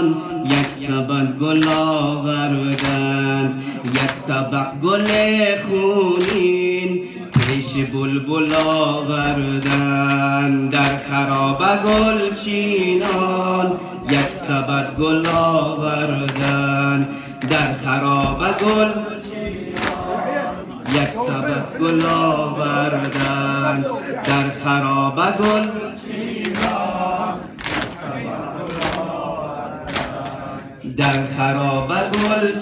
چینان یک سبد گل آوردند، یک طبق گل خونین پیش بلبل آوردند. در خرابه گل چینان یک سبد گل آوردند، در خرابه گل یک سبد گل آوردند، در خرابه گل در خرابه گل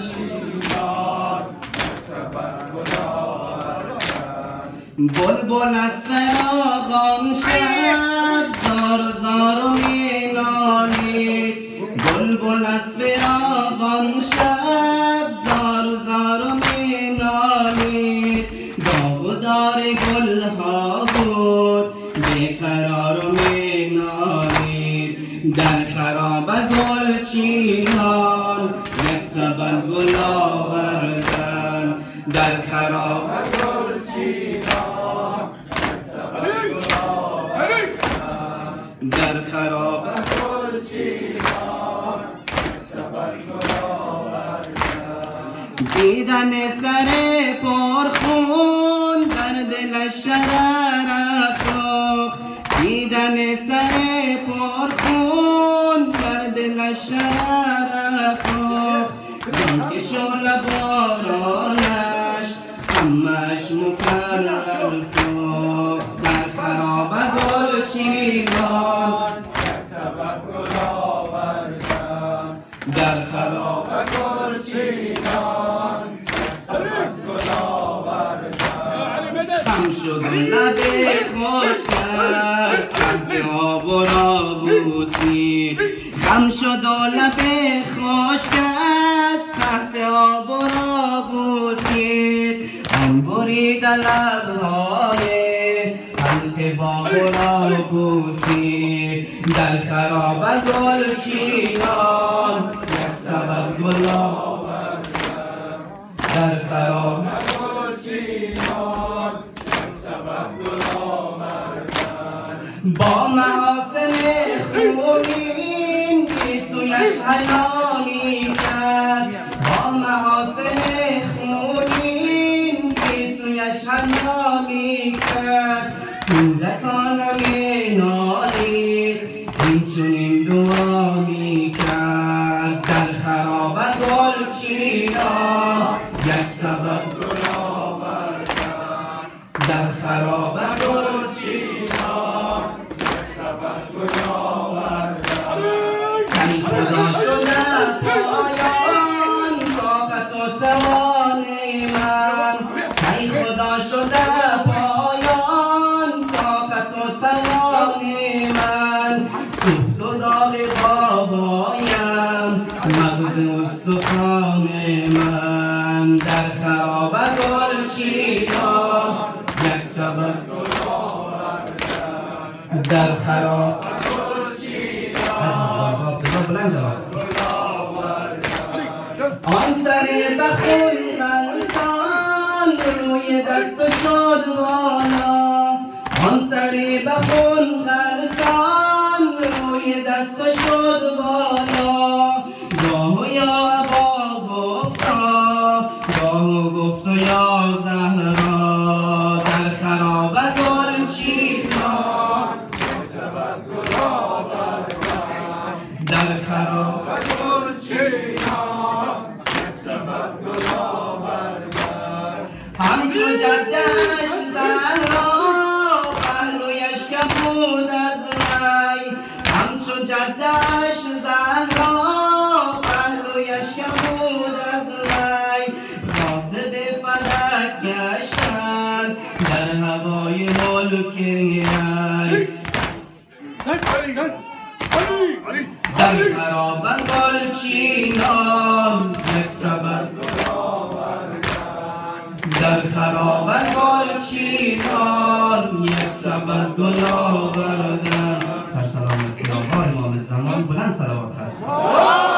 بلبل از فراغان شب زار زار می نالید، بلبل از فراغان شب زار زار می نالید. داغدار گل ها بود بیقرار می نالید، در خرابه گل چینان یک سبد گل آوردند، در خرابه گل چینان یک سبد گل آوردند، در خرابه گل چینان یک سبد گل آوردند. دیدن سر پرخون در دلش شرر افروخت، دیدن سر پرخون در دلش شرر افروخت. زانکه شعله بارانش همش مکرر سوخت، در خرابه گل چینان یک سبد گل آوردند، در خرابه گل چینان یک سبد گل آوردند. خم شد لب خشک از قحط آب و را بوسید، خم شد لب خشک از قحط آب و را بوسید. آن برید لبهای حلقه باب را بوسید، در خرابه گل چینان یک سبد گل آوردند، در خرابه گل چینان یک سبد گل آوردند. با محاسن خونین گیسویش حلامی کرد، با محاسن خونین گیسویش حلامی کرد. کودکان می نالید این چنین دعا می کرد، در خرابه گل چینان یک سبد گل آوردند، در خرابه گل چینان یک سبد گل آوردند. ای خدا شده پایان طاقت و توان من، ای خدا شده پایان طاقت و توان من. سوخت و داغ بابایم مغز استخوان من، در خرابه گل چینان یک سبد گل آوردند، در خرابه گل چینان بلند جواب. آن سر بخون غلطان روی دست شد والا، آن سر بخون غلطان روی دست شد والا. گاه یا ابا گفتا گاه گفت یا زهرا، در خرابه گل چینان یک سبد گل آوردند، در خرابه گل چینان یک سبد گل آوردند. همچو جدش زهرا پهلویش کبود از ری، همچو جدش زهرا پهلویش کبود از ری. غاصب فلک گشتن در هوای ملک ری، در خرابه گل چینان یک سبد گل آوردند، در خرابه گل چینان یک سبد گل آوردند. سرسلامتی آقا امام زمان بلند صلوات خواهد.